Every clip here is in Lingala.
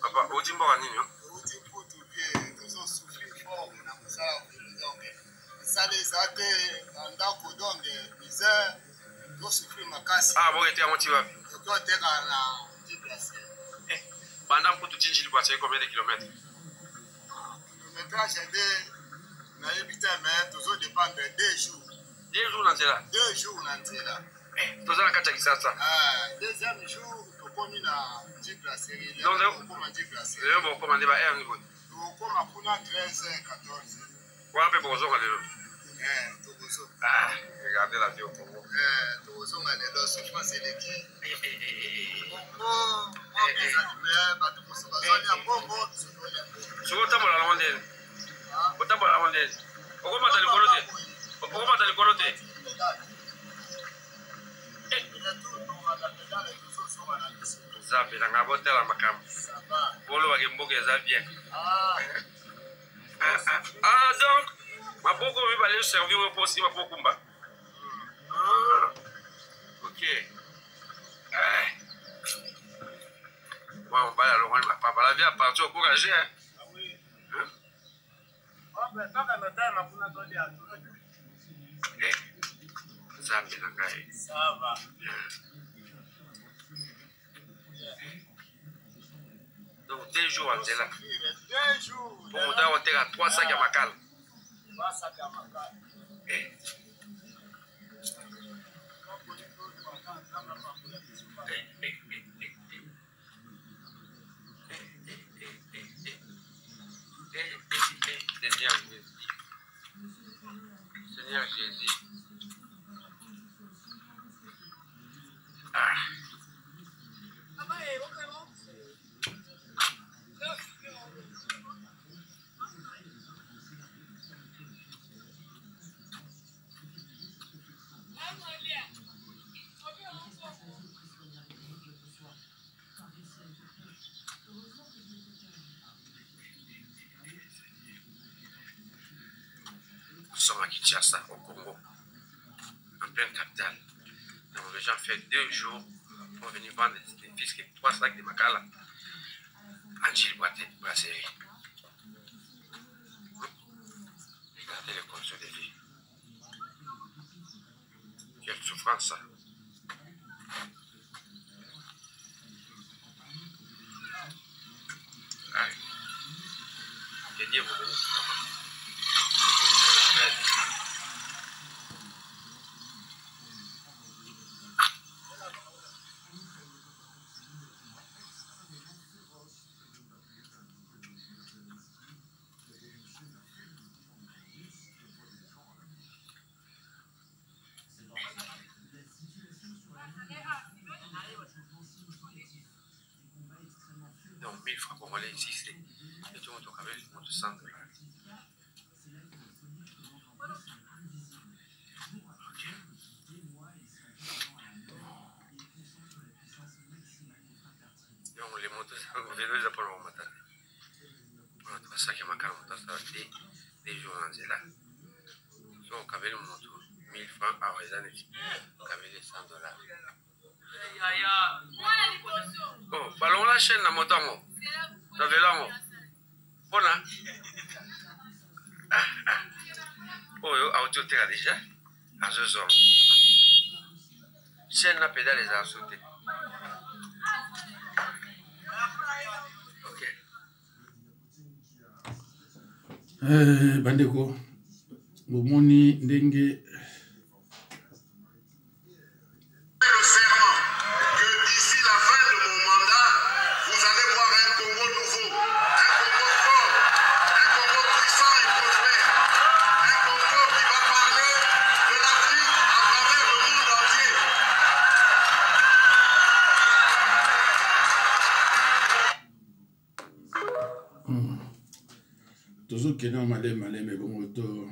Papa, au Timbo, au Timbo, tout bien, nous avons souffert fort, on a ça, donc, ça les a été, pendant qu'on donne des misères, nous souffrons ma casse. Ah, bon, était à Montiwa. Toi, tu es dans la déplacée. Pendant pour tout Tingi, il passe combien de kilomètres? Le métrage, j'ai dit, on a évité, mais toujours dépend de 2 jours. 2 jours, on est là. 2 jours, on est là. Tout ça, on a ça. Deuxième jour, on a déplacé. Donc, on a déplacé. On commandé par air niveau. On a 13h, 14h. On a fait pour vous, Ah, regardez la vie au Congo. On a des choses, je pense que c'est l'équipe. Ah, donc, ma beaucoup va aller servir au poste, ma beaucoup combat. Ok. Bon, on va alors, on va pas la vie à partir au courage. Ah oui. Ah, mais tant qu'à notre temps, on a donné à tout. Ça va. Donc, 2 jours, on est là. 2 jours. Pour monter, on est à 3 sacs à Macal. 3 sacs à Macal. Seigneur Jésus. Ah. Nous sommes à Kinshasa, au Congo, en pleine capitale. Donc les gens font 2 jours pour venir vendre des fiscs et 3 sacs de Makala. Angile Boité, brasserie. Regardez les conditions de vie. Quelle souffrance ça. Ah. Que Dieu vous bénisse. Donc 1000 francs pour voler ici, c'est tout le monde au cabel, tout le monde $100. Ok. Donc les motos, on vient de pour le matin. On a 3 sacs à Macal, on a ça des jours en là. Donc au cabel, on monte 1000 francs à Oezane, au cabel $100. Oh, ballon la chaîne la moto, ça veut là, bon, hein? Oh, yo, auto terre déjà, à ce zone. Chaîne la pédale les a sauté. Ok. Bandeko, Momoni Ndenge. Toujours qu'il y a un malais, mais bon, auto.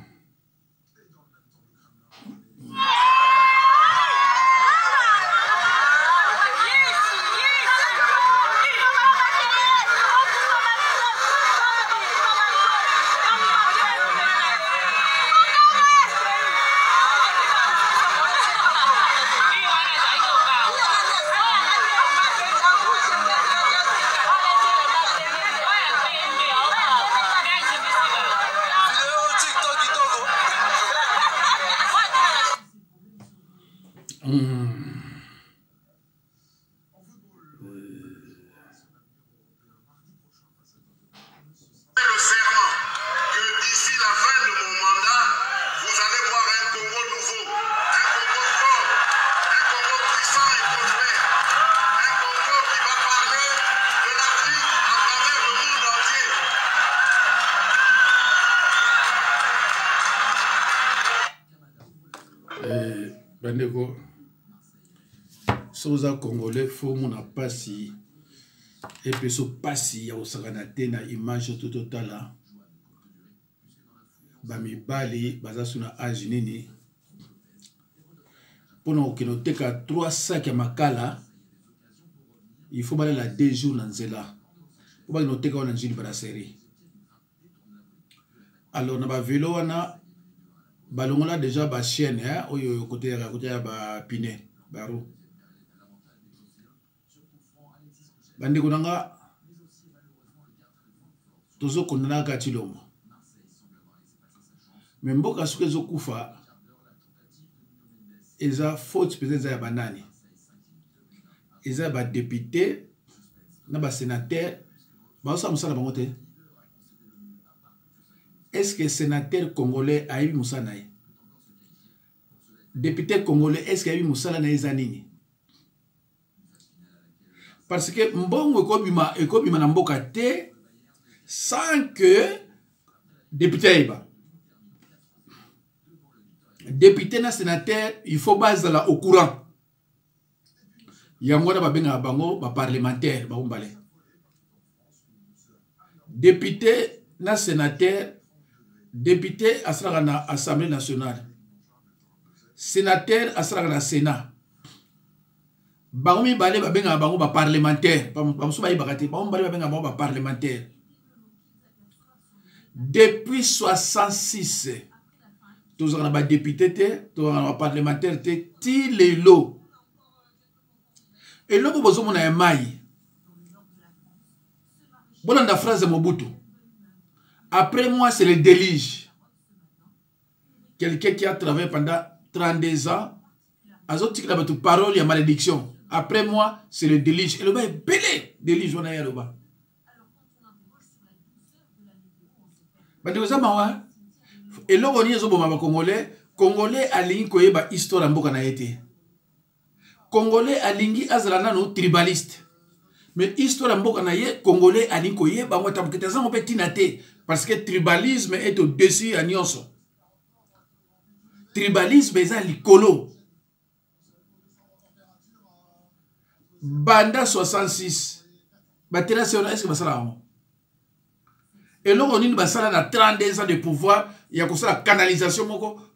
bandeko soza congolais faut mon pasi et puis so pasi ya osakana te na image tout totala ba mibali baza suna âge nini pour nous que nous teka 3 sacs ya makala il faut baler la 2 jours na nzela pour ba nous teka wana njili ba série alors na ba vélo wana balongola déjà ba chaîne hein oyo côté ya ba pine ba roue bandeko nanga tozo kondana ka Tshilombo mais mboka soki ezokufa eza faute peut-être ya banani eza ba député na ba sénateur baosa musala bango te. Est-ce que sénateur congolais a eu musala na ye? Député congolais est-ce qu'il a eu musala na ye nini? Parce que mbongo ekobima na mboka te sans que député aiba. Député na sénateur, il faut base là au courant. Yango na babenga bango ba parlementaire ba umbale. Député na sénateur, député asra na Assemblée nationale. Sénateur asra na Sénat. Bango mi balé babenga bango ba parlementaire, ba musu ba ibakati, bango balé babenga bango ba parlementaire. Depuis 66 tous on a des députés, tous on a parlementaires, ti les lots. Et là, vous avez un maï. Bon, la phrase de Mobutu. Après moi, c'est le délige. Quelqu'un qui a travaillé pendant 32 ans, a dit que tu parole, il y a malédiction. Après moi, c'est le délige. Et le bas est belé. Délige, on a eu le bas. Et là, on y est Congolais. Congolais alingi koyeba histoire mboka na yete. Congolais alingi azalana no tribaliste. Mais histoire mboka na ye, Congolais alingi koyeba ngo tamketa zango pe tinate parce que tribalisme est au-dessus à nyonso. Tribalisme eza likolo. Banda 66. Batela c'est est-ce que basala ngo? Et là, on a basala 32 ans de pouvoir, il y a la canalisation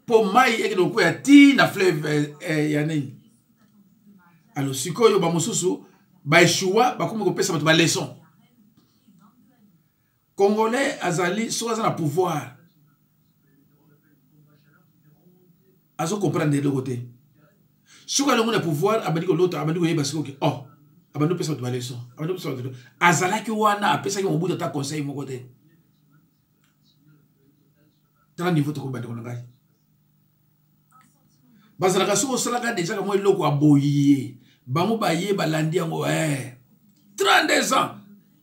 pour maï et donc ya ti na fleuve yani. Alors siko yo ba mususu ba échoua ba comme ko pesa ba leçon. Congolais azali soit na pouvoir. Azo comprendre de l'autre côté. Suka le monde pouvoir abandi ko l'autre abandi ko yeba siko que oh abandi pesa ba leçon. Abandi pesa ba azala ki wana pesa ki mobuta ta conseil mo côté. Dans niveau de combat de Konangai. Bazalaka soko salaka déjà comme il loko aboyé. Bango baye balandi yango 32 ans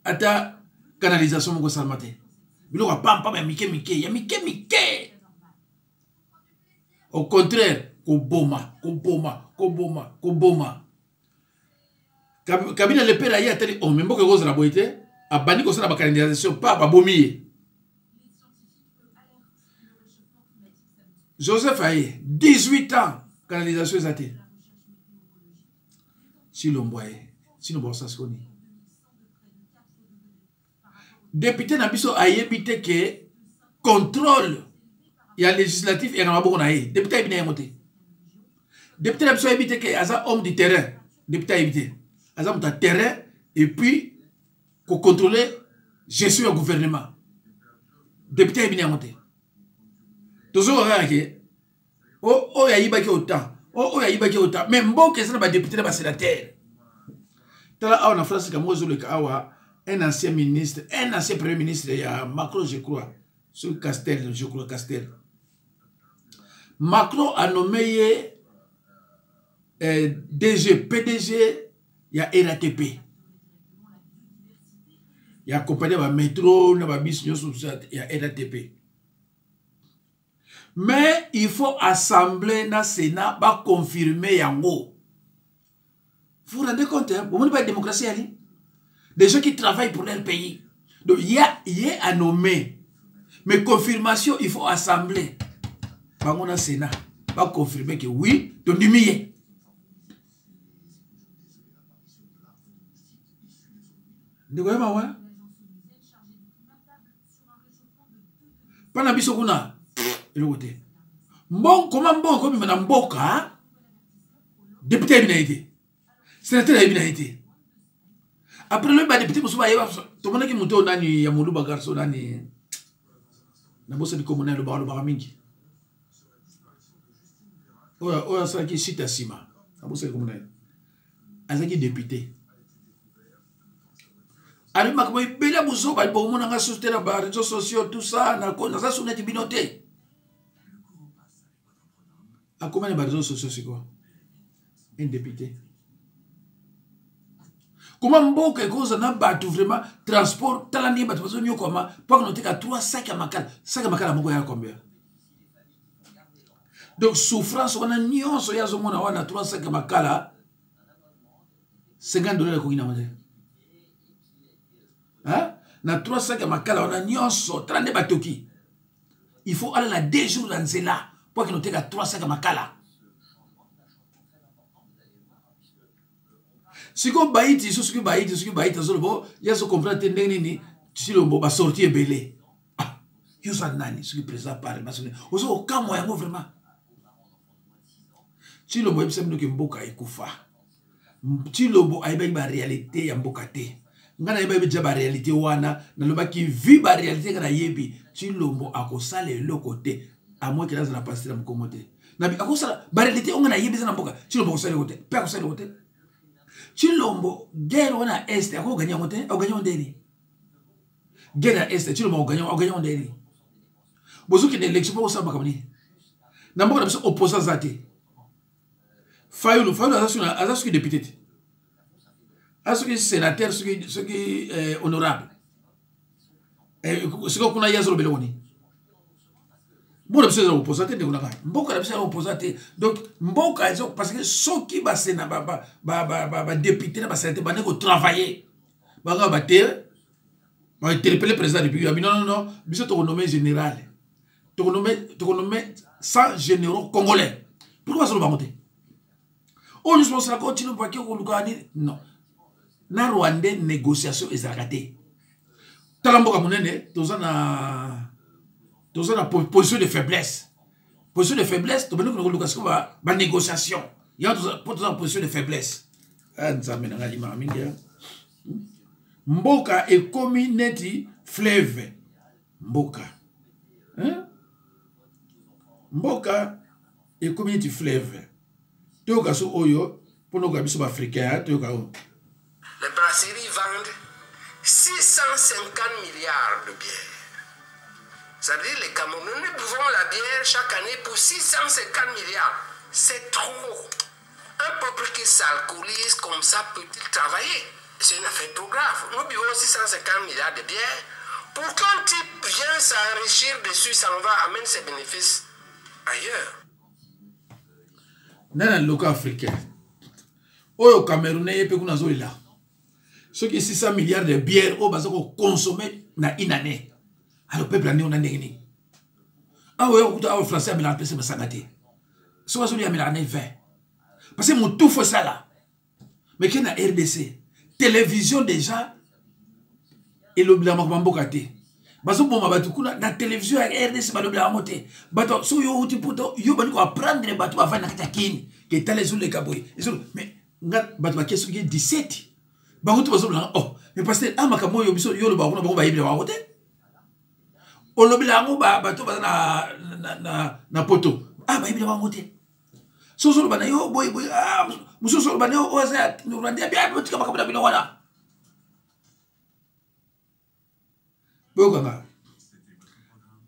ata canalisation moko salmate. Biloko pam ya mike. Au contraire, koboma. Kabila le père aye ateli o membo ke goza la boité, abani ko sala ba canalisation pas ba bomier. Joseph Aye, 18 ans, canalisation exatée. Tshilombo Aye, Tshilombo Saskoni. Député Nabiso Aye bité que contrôle, il y a législatif et il y a un bon Aye. Député Aye bité. Député Nabiso Aye bité que Aza homme du terrain. Député Aye bité. Aza homme du terrain et puis pour contrôler gestion du gouvernement. Député Aye bité. Toujours que oh ya yibaki autant mais bon que ça ba député ba sénateur tala on a France comme le kawa un ancien ministre un ancien premier ministre il y a Macron je crois sur Castel je crois Castel Macron a nommé PDG il y a RATP il y a compagnie ba métro na ba bus il y a RATP. Mais il faut assembler dans le Sénat pour confirmer yango. Vous vous rendez compte, hein? Vous ne pas de démocratie, des gens qui travaillent pour leur pays. Donc il y a à nommer. Mais confirmation, il faut assembler. Dans le Sénat. va confirmer que oui, ton dimier. De quoi ma ouais? Pas biso kuna. Le côté. Bon, comment bon comme madame Boka? Député bien été. Sénateur bien été. Après le bas député musuba yeba to mona ki muto nani ya muluba garso nani. Na bosa di komona lo ba mingi. Oya sala ki sita sima. Na bosa di komona. Azaki député. Ali makabo bela buzo ba bo mona nga soutenir ba réseaux sociaux tout ça na ko na ça sounet binoté. A comment les réseaux sociaux c'est quoi? Un député. Comment mboka cause na batu vraiment transport talani batu besoin yo comment pour que noter qu'à 3 sacs à makala moko ya combien? Donc souffrance on a nyonso ya zo mona wana 3 sacs à makala $50 ko ina mate. Hein? Na 3 sacs à makala on a nyonso 30 batoki. Il faut aller la 2 jours dans cela pour que noter qu'à 3 sacs à makala. Si vous baïti, si vous baïti, il y a ce comprendre ni si le mot va sortir belé. Ah, il y a nani, ce qui présente par le masculin. Vous avez aucun moyen vraiment. Si le mot est simple que mboka ekufa. Si le mot est ba réalité ya mboka te. Ngana yeba bija ba réalité wana na loba ki vit ba réalité kana yebi. Si le mot akosala le côté à moins que là na passer na mkomote. Na bi akosala ba réalité on na yebi na mboka. Si le mot akosala le côté, pas akosala le côté. Chilombo guerre wana est ako gagner monte au gagner ndeni guerre est chilombo au gagner ndeni bozuki de l'élection pour ça bakamni na mboka na biso opposant zate fayulu azasuki député azasuki sénateur suki honorable siko kuna yazolo beloni mboka biso opposant de kuna mboka biso opposant donc mboka parce que ceux qui ba sena ba député na ba sénateur ba neko travailler ba ga ba terre ba interpeller président de République non biso to nommer général to nommer 100 généraux congolais pourquoi ça va monter on nous pense la continue pas que ko lukani non na Rwanda négociation ezakate talamboka munene tozana position de faiblesse. Position de faiblesse, tu peux nous dire que négociation. Il y a une position de faiblesse. Mboka est comme neti fleuve. Mboka. Mboka est comme neti fleuve. Tu as oyo pour nous gabiso africain. Les brasseries vendent 650 milliards de bières. C'est-à-dire les Camerounais, nous buvons la bière chaque année pour 650 milliards. C'est trop. Un peuple qui s'alcoolise comme ça peut-il travailler? C'est une affaire trop grave. Nous buvons 650 milliards de bière. Pour qu'un type vienne s'enrichir dessus, ça va amène ses bénéfices ailleurs. Dans le local africain, au Camerounais, il y a là. Ceux qui 600 milliards de bière, ils vont consommer dans une année. Alors, le peuple a dit, ah oui, on français a mis la paix, c'est sagate. Soit celui a mis la 20. Parce que mon tout fait ça là. Mais qu'il y a RDC, télévision déjà, et le blanc m'a bokate. Parce que bon, la télévision et RDC, le blanc monté. Bateau, so yo tu poto, yo bani ko apprendre les bateaux avant nakata kini, qui est allé sur les caboy. Mais bateau ba kesu 17. Ba tu baso blanc. Oh, mais parce que ah makamo yo biso yo le ba ko ba yibla wa wote. On le bilango bateau na poto. Ah ba yibla wa wote. So so bana yo boy ah muso so bana yo oza no randia bia botika makabula bino wana. Boganga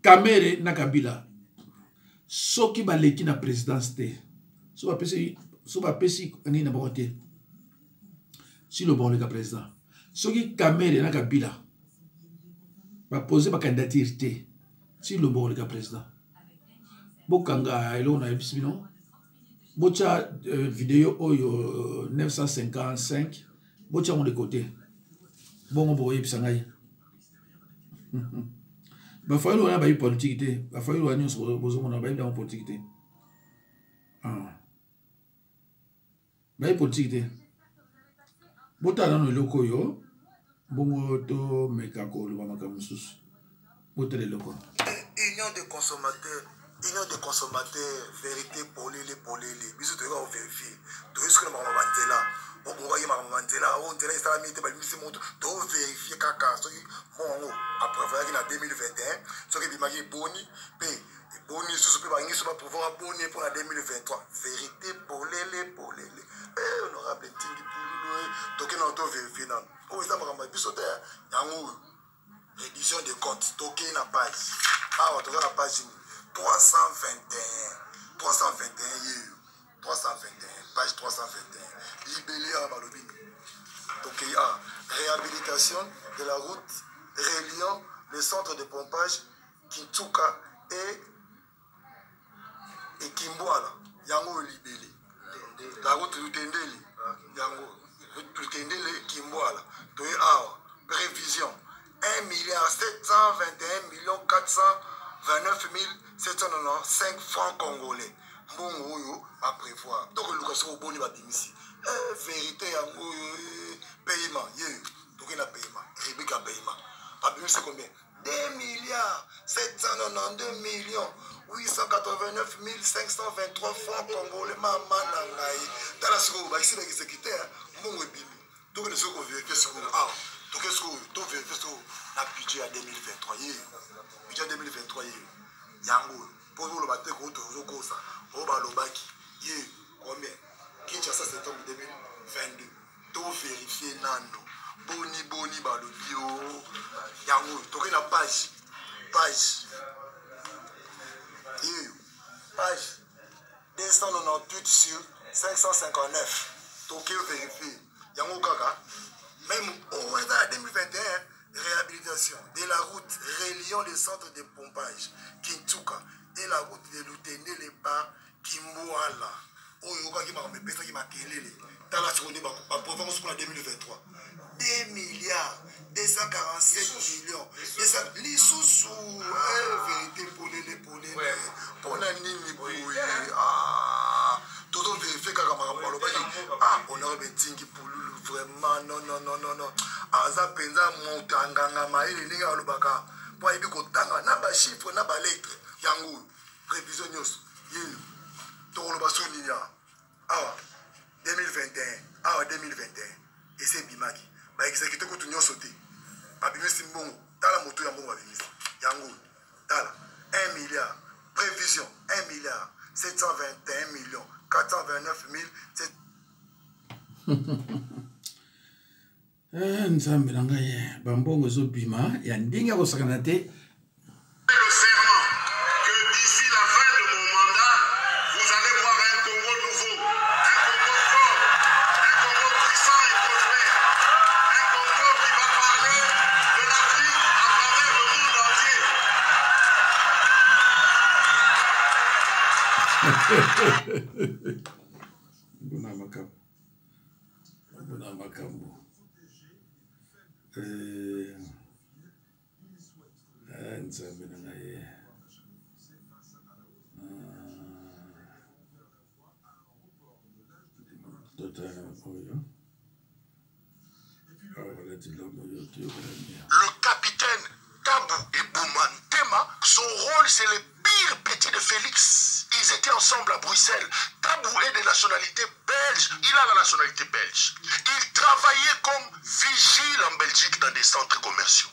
Kamere na Kabila soki baleki na présidence te so ba pesi ani na bote si le bon le président soki Kamere na Kabila ba poser ba candidature te si le bon le président bokanga elo na ebisino bocha vidéo oyo 955 bocha on de côté bon boye bisangai ba fa yo na ba politique te ba fa yo na so bozo mona ba dans politique te baye politique te botala no eloko oyo bongo tomeka koloba makambo mosusu botala eloko union des consommateurs vérité polele biso toyeba ovérifie toyesukana makambo banzela obongaki makambo banzela o nzela esalami te balimisi moto toverifie kaka soki mongo aprevayaki na 2021 soki ebimaki eboni mpe eboni lisusu mpe bangiso bapouvoir aboni mpona 2023 vérité polele honorable ntingi pululu tokende na toverifie nano oyo eza makambo ya biso te yango oyo réduction de compte tokei na page awa toza na page 321 yeyo 321 page 321 libellé à balobi tokei a réhabilitation de la route reliant le centre de pompage Kintuka et Kimbwala yango libellé la route Lutendeli yango Lutendeli Kimbwala toye awa prévision 1,721,429,795 francs congolais. Mbongo à prévoir. Donc le cas au boni babimisi. Vérité yango paiement. Donc il a paiement. Rebecca paiement. Babimisi combien? 2,792,889,523 francs congolais. Maman nangai. Dans la seconde, bah ici les exécuteurs. Mbongo bimi. Donc les secondes vérifier seconde. Ah. Donc qu'est-ce que tu veux faire la budget à 2023 budget 2023 yango pour vous le battre contre vous ça au balobaki combien Kinshasa septembre 2022 to vérifier nando boni balobio yango toke na page 298 sur 559 toke vérifier yango kaka. Même au 2021, réhabilitation de la route reliant le centre de pompage Kintuka et la route de Lutende les pas Kimbouala. Oyoka qui m'a pesa qui m'a kelele. Dans la seconde ma province pour la 2023. 2,247 millions. Les sous vérité pour les pour la nini pour tout vérifier quand on aurait bentingi pour vraiment non aza penza motanganga maele ndenge alobaka po ayebi kotanga na bachiffre na balettre yango prévision nyonso ye tokoloba so nini awa 2021 awa 2021 ese ebimaki baexécute kutu nyonso te babimisi mbongo tala moto ya mbongo babimisi yango tala 1 milliard prévision 1,721,429,700 nzambe na ngai bambongo ezobima ya ndenge ya kosakana te. Bona makambo nzambe na ngai le capitaine Tabou et Boumantema, son rôle c'est le pire petit de Félix. Ils étaient ensemble à Bruxelles. Tabou est de nationalité belge. Il a la nationalité belge. Il travaillait comme vigile en Belgique dans des centres commerciaux.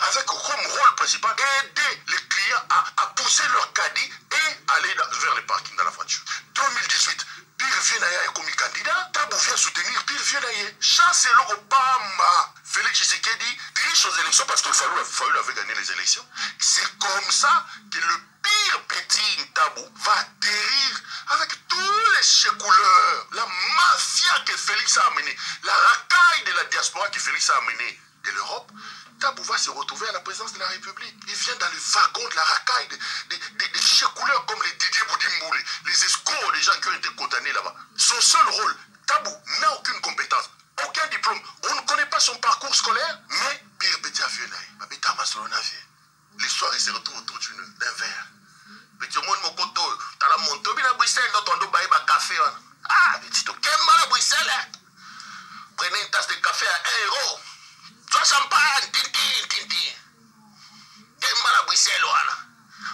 Avec comme rôle principal aider les clients à pousser leur caddie et aller vers le parking de la voiture. 2018, Pierre Viennaye est comme candidat. Tabou vient soutenir Pierre Viennaye. Chasse le Obama. Félix Tshisekedi triche aux élections parce qu'il Fayulu avait gagné les élections. C'est comme ça que le pire petit Tabou va atterrir avec tous les chécouleurs, la mafia que Félix a amenée, la racaille de la diaspora que Félix a amenée de l'Europe. Tabou va se retrouver à la présidence de la République. Il vient dans le wagon de la racaille, des chécouleurs comme les Didier Boudimbo, les escrocs, les gens qui ont été condamnés là-bas. Son seul rôle, Tabou n'a aucune compétence, aucun diplôme. On ne connaît pas son parcours scolaire, mais Pierre Petit a vu là. L'histoire se retrouve autour d'un verre. Petit monde, mon poteau, t'as la monto bien à Bruxelles dans ton dos baïba café. Ah, tu te qu'aimes mal à Bruxelles. Prenez une tasse de café à 1 euro. Soit champagne, tintin. Qu'aimes mal à Bruxelles, wana.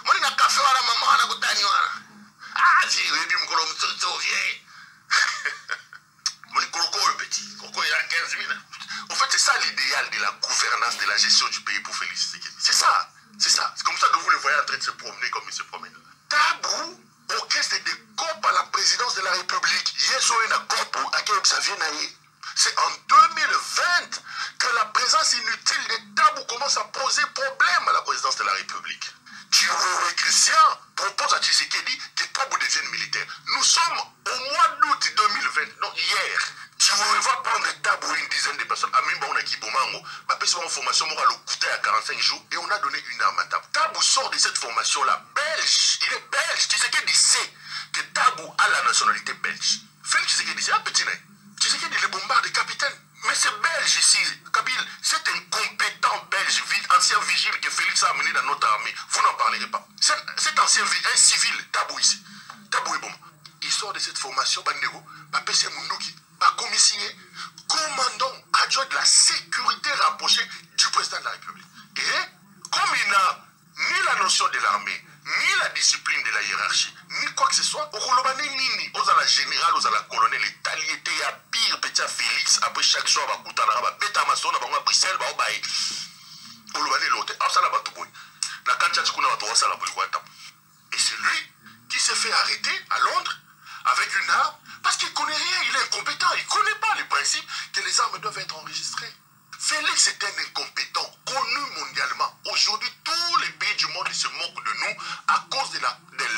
Moi, il y a café à la maman, à la bouteille, wana. Ah, j'ai vu mon colon, tout vieil. Mon coco, le petit. Coco, il a 15 000. En fait, c'est ça l'idéal de la gouvernance, de la gestion du pays pour Félix Tshisekedi. C'est ça. C'est ça. C'est comme ça que vous le voyez en train de se promener comme il se promène. Tabou, orchestre de COP à la présidence de la République. Hier, on a une COP à qui ça vient d'ailleurs. C'est en 2020 que la présence inutile de Tabou commence à poser problème à la présidence de la République. Thioro et Christian proposent à Tshisekedi que Tabou devienne militaire. Nous sommes au mois d'août 2020, non hier. Thioro va prendre Tabou une dizaine de personnes. À même on a qui Bomango, ma personne en formation on le coûté à 45 jours et on a donné une arme à Tabou. Tabou sort de cette formation-là belge. Il est belge. Tshisekedi sait que Tabou a la nationalité belge. Félix Tshisekedi, c'est un petit nain. Tshisekedi le bombarde des capitaines. Mais c'est belge ici, Kabyle, c'est un compétent belge, ancien vigile que Félix a amené dans notre armée. Vous n'en parlerez pas. Cet ancien un civil, Tabou ici. Tabou est bon. Il sort de cette formation, Bandego, Papé Mounouki, commissaire, commandant adjoint de la sécurité rapprochée du président de la République. Et comme il n'a ni la notion de l'armée, ni la discipline de la hiérarchie, ni quoi que ce soit, au Kolobane Nini, aux à la générale, aux à la colonel, les taliétés à pire, petit à Félix, après chaque soir, va coûter la bête à maçon, à Bruxelles, va au bail. Kolobane l'autre, à ça la batouboui. La cancha de Kouna va trouver ça la boule. Et c'est lui qui s'est fait arrêter à Londres avec une arme parce qu'il ne connaît rien, il est incompétent, il ne connaît pas les principes que les armes doivent être enregistrées. Félix est un incompétent, connu mondialement. Aujourd'hui, tous les pays du monde se moquent de nous à cause de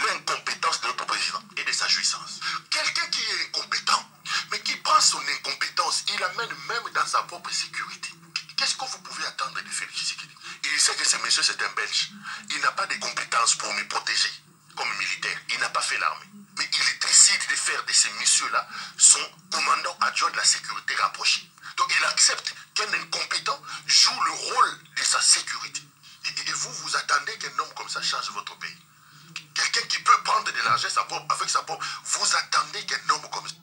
l'incompétence de notre président et de sa jouissance. Quelqu'un qui est incompétent, mais qui prend son incompétence, il l'amène même dans sa propre sécurité. Qu'est-ce que vous pouvez attendre de Félix Tshisekedi? Il sait que ce monsieur, c'est un Belge. Il n'a pas de compétences pour me protéger comme militaire. Il n'a pas fait l'armée. Mais il décide de faire de ces messieurs-là son commandant adjoint de la sécurité rapprochée. Donc il accepte qu'un incompétent joue le rôle de sa sécurité. Et vous, vous attendez qu'un homme comme ça change votre pays. Quelqu'un qui peut prendre de l'argent avec sa propre... Vous attendez qu'un homme comme ça...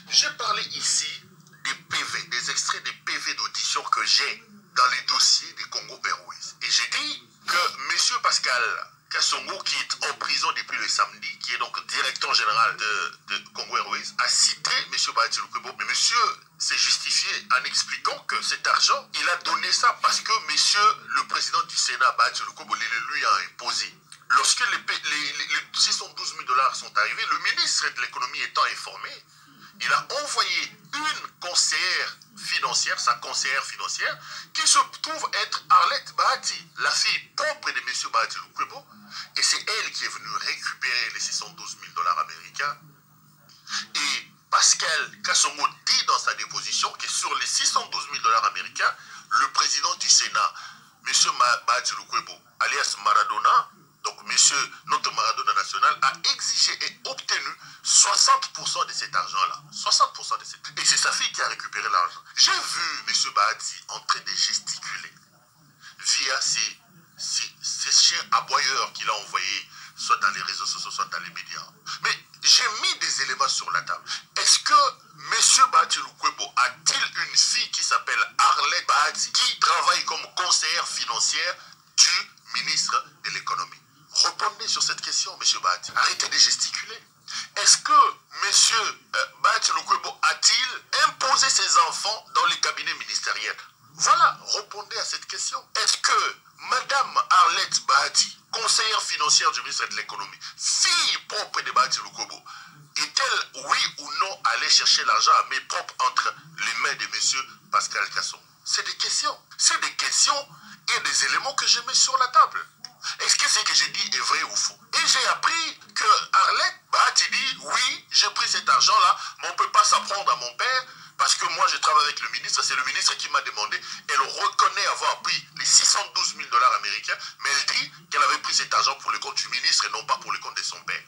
J'ai parlé ici des PV, des extraits des PV d'audition que j'ai dans les dossiers des Congo Airways. Et j'ai dit que M. Pascal Kassongo, qui est en prison depuis le samedi, qui est donc directeur général de Congo Airways, a cité M. Bahati Lukwebo. Mais monsieur s'est justifié en expliquant que cet argent, il a donné ça parce que monsieur, le président du Sénat, Bahati Lukwebo, lui a imposé. Lorsque les 612 000 $ sont arrivés, le ministre de l'économie étant informé, il a envoyé une conseillère financière, sa conseillère financière, qui se trouve être Arlette Bahati, la fille propre de M. Bahati Lukwebo, et c'est elle qui est venue récupérer les 612 000 $ américains. Et Pascal Kassongo dit dans sa déposition que sur les 612 000 $ américains, le président du Sénat, M. Bahati Lukwebo, alias Maradona, donc notre Maradona national, a exigé et obtenu 60% de cet argent-là. 60% de cet... Et c'est sa fille qui a récupéré l'argent. J'ai vu M. Bahati en train de gesticuler via ces chiens aboyeurs qu'il a envoyés, soit dans les réseaux sociaux, soit dans les médias. Mais j'ai mis des éléments sur la table. Est-ce que M. Bahati Lukwebo a-t-il une fille qui s'appelle Arlette Bahati, qui travaille comme conseillère financière du ministre de l'économie? Répondez sur cette question, M. Bahati. Arrêtez de gesticuler. Est-ce que M. Bahati Lukwebo a-t-il imposé ses enfants dans les cabinets ministériels? Voilà, répondez à cette question. Est-ce que Mme Arlette Bahati, conseillère financière du ministre de l'économie, fille propre de Bahati Lukwebo, est-elle, oui ou non, allée chercher l'argent à main propre entre les mains de M. Pascal Kassongo? C'est des questions. C'est des questions et des éléments que je mets sur la table. Est-ce que ce que j'ai dit est vrai ou faux? Et j'ai appris que Arlette Bahati dit, oui, j'ai pris cet argent-là, mais on ne peut pas s'apprendre à mon père, parce que moi je travaille avec le ministre, c'est le ministre qui m'a demandé, elle reconnaît avoir pris les 612 000 $ américains, mais elle dit qu'elle avait pris cet argent pour le compte du ministre et non pas pour le compte de son père.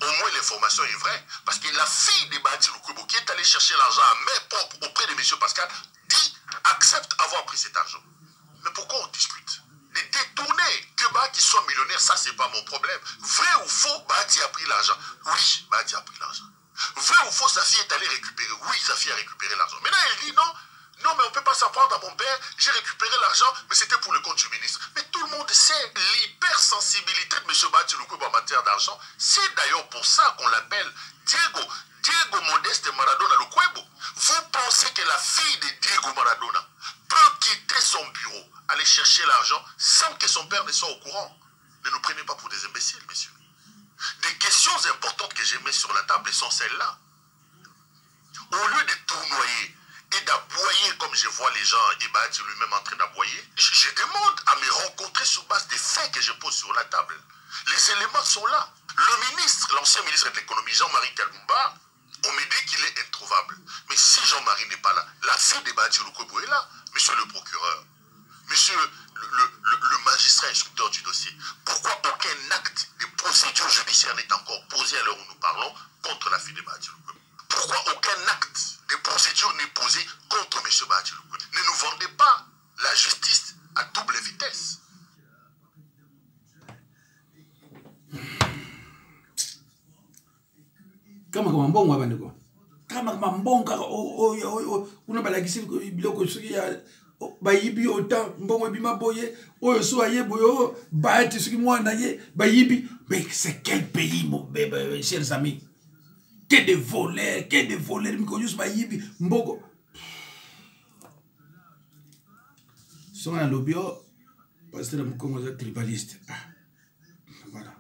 Au moins l'information est vraie, parce que la fille de Bahati Lukwebo qui est allée chercher l'argent à main propre auprès de M. Pascal dit accepte avoir pris cet argent. Mais pourquoi on discute? Les détourner, que Bahati soit millionnaire, ça c'est pas mon problème. Vrai ou faux, Bahati a pris l'argent. Oui, Bahati a pris l'argent. Vrai ou faux, sa fille est allée récupérer. Oui, sa fille a récupéré l'argent. Maintenant, elle dit non. Non, mais on ne peut pas s'en prendre à mon père. J'ai récupéré l'argent, mais c'était pour le compte du ministre. Mais tout le monde sait l'hypersensibilité de M. Bahati Lukwebo en matière d'argent. C'est d'ailleurs pour ça qu'on l'appelle Diego Modeste Maradona Lukwebo. Vous pensez que la fille de Diego Maradona peut quitter son bureau, aller chercher l'argent sans que son père ne soit au courant? Ne nous prenez pas pour des imbéciles, messieurs. Des questions importantes que j'ai mises sur la table sont celles-là. Au lieu de tournoyer et d'aboyer comme je vois les gens, et Bahati lui-même en train d'aboyer, je demande à me rencontrer sur base des faits que je pose sur la table. Les éléments sont là. Le ministre, l'ancien ministre de l'économie, Jean-Marie Kalumba, on me dit qu'il est introuvable. Mais si Jean-Marie n'est pas là, la fille de Bahati Lukwebo est là. Monsieur le procureur, monsieur le magistrat instructeur du dossier, pourquoi aucun acte de procédure judiciaire n'est encore posé à l'heure où nous parlons contre la fille de Bahati Lukwebo? Pourquoi aucun acte de procédure n'est posé contre M. Bahati Lukwebo? Ne nous vendez pas la justice à double vitesse. Kama mbongo abandiko. Kama mbongo una balakisi biloko soki ya bayibi ota mbongo ebima boye oyo so aye boyo Bahati soki mwana ye bayibi. Mais c'est quel pays mon chers amis? Que de voleurs miko bayibi mbongo. Sona lobio parce que le Congo est tribaliste. Voilà.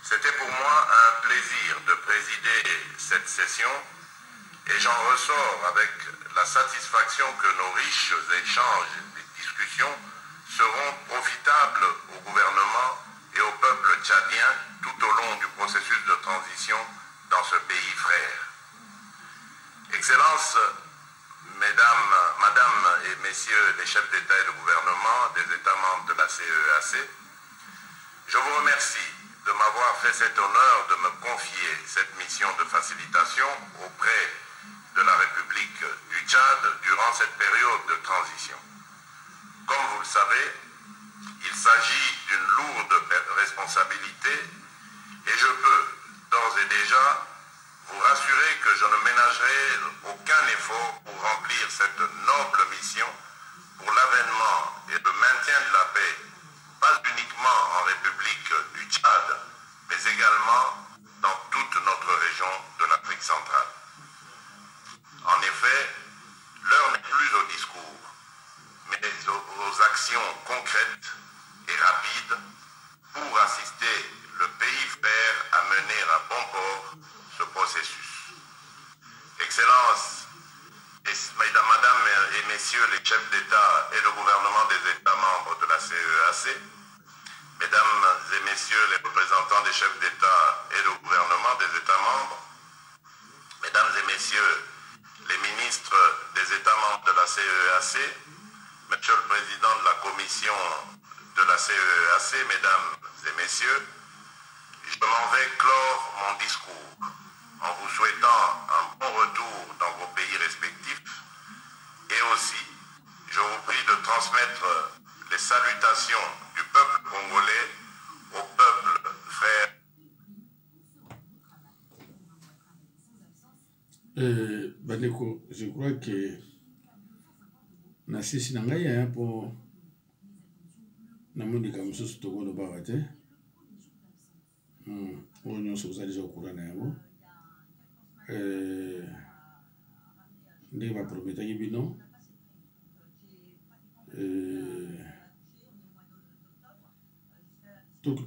C'était pour moi un plaisir de présider cette session et j'en ressors avec la satisfaction que nos riches échanges et discussions seront profitables au gouvernement et au peuple tchadien tout au long du processus de transition dans ce pays frère. Excellences, Mesdames, Madame et Messieurs les chefs d'État et de gouvernement des États membres de la CEAC, je vous remercie de m'avoir fait cet honneur de me confier cette mission de facilitation auprès de la République du Tchad durant cette période de transition. Comme vous le savez, il s'agit d'une lourde responsabilité et je peux d'ores et déjà vous rassurer que je ne ménagerai aucun effort pour remplir cette noble mission pour l'avènement et le maintien de la paix, pas uniquement en République du Tchad, mais également dans toute notre région de l'Afrique centrale. En effet, l'heure n'est plus au discours, mais aux actions concrètes et rapides pour assister le pays frère à mener à bon port ce processus. Excellences, Madame et Messieurs les chefs d'État et de gouvernement des États membres de la CEAC, Mesdames et Messieurs les représentants des chefs d'État et de gouvernement des États membres, Mesdames et Messieurs les ministres des États membres de la CEAC, Monsieur le Président de la Commission de la CEAC, Mesdames et Messieurs, je m'en vais clore mon discours en vous souhaitant un bon retour dans vos pays respectifs et aussi, je vous prie de transmettre les salutations du peuple congolais au peuple frère. Bandeko, je crois que nasisi na ngai pour namondika mosusu tokolobaka te oyo nyonso oza deja okura na yango ndenge baprometaki bino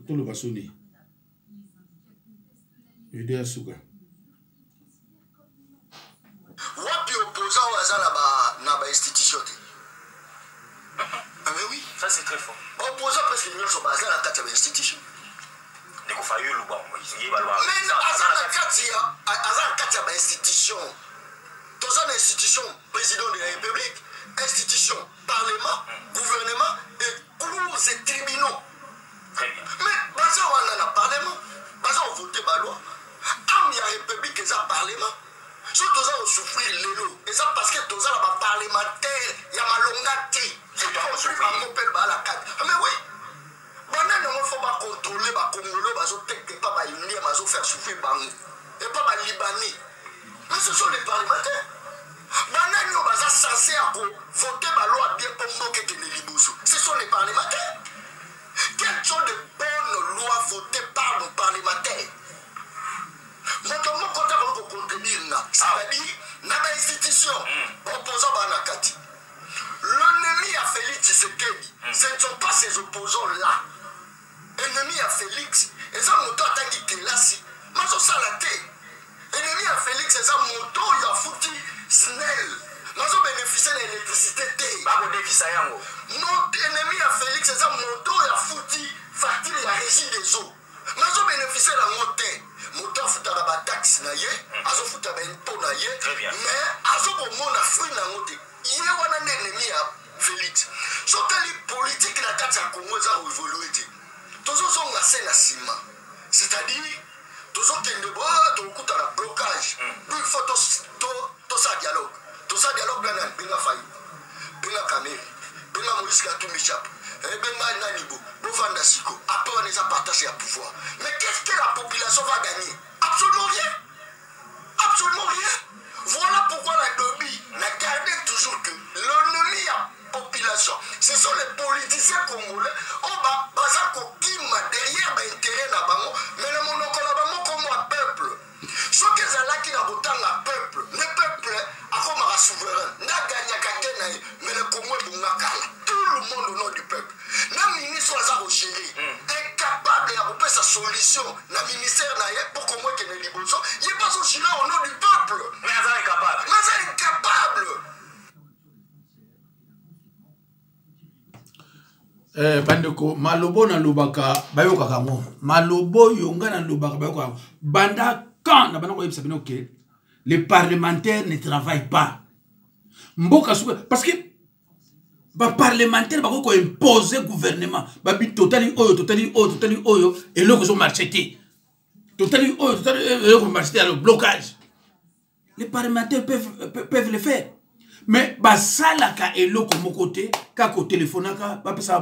toloba soni video ya suka wapi opposant oyo aza na bainstitution te. Mais oui, ça c'est très fort. opposant presque nyonso baza na kati ya bainstitution. Nekofayulu ba moyiye balwa. Mais aza na kati ya bainstitution. Toza na institution président de la République, institution parlement, gouvernement et cours et tribunaux. Très bien. Mais baza wana na parlement, baza voter ba loi. Am ya République eza parlement. So toza au souffrir lelo. Et ça parce que toza la parlementaire ya malongati. C'est pas au souffrir mon père ba la carte. Mais oui. Banane on faut pas contrôler ba congolais ba zo teke pas ba imni ba zo faire souffrir bango. Et pas ba libanais. Mais ce sont les parlementaires. Banane on va censé à voter la loi bien pour moquer de Liboso. Ce sont les parlementaires. Quelles sont de bonnes lois votées par nos parlementaires? Mon compte à contenir, c'est-à-dire, dans l'institution, opposant à Nakati. L'ennemi à Félix Tshisekedi, ce ne sont pas ces opposants-là. L'ennemi à Félix, et ça, mon temps a dit que là, si. Mais ça, la tête. L'ennemi à Félix, c'est ça, mon temps, il a foutu Snell. Nous avons bénéficié de l'électricité. Notre ennemi à Félix, c'est ça, mon temps, il a foutu facture la régie des eaux. Nous avons bénéficié de la montée. Moto afuta ba taxe na ye azo futa ba impôt na ye mais azo ko mona fui na ngote ye wana ennemi ya Félix so tali politique na kati ya Congo za évoluer ti tozo zonga se na sima c'est-à-dire tozo kende bo to kuta la blocage il faut to sa dialogue na binga fayu binga Kamere binga Moïse Katumbi Chap benga Nanibo Bovanda Siko après on les a partagé à pouvoir. Mais qu'est-ce que la population va gagner? Absolument rien. Absolument rien. Voilà pourquoi la lobby n'a gardé toujours que l'ennemi à la population, ce sont les politiciens congolais. On va derrière l'intérêt na bango, mais le monocole comme un peuple. Ce que c'est là qui n'a pas le peuple. Le peuple a comme un souverain. N'a gagné qu'à mais le Congo est bon. Tout le monde au nom du peuple. Le ministre a géré, incapable de faire sa solution. Le ministère pour qu'on voit qu'il y a des Liboso, il n'est pas géré au nom du peuple. Mais il est incapable. Mais il est incapable. Bandeko malobo na lubaka bayoka kango malobo yonga na lubaka bayoka kango banda quand na banako yebisa bino que les parlementaires ne travaillent pas mboka soupe parce que ba parlementaire bako ko imposer gouvernement ba bi totali oyo et loko zo marcheté totali oyo marcheté le blocage les parlementaires peuvent le faire mais ba salaka eloko mo côté ka ko téléphonaka ba pesa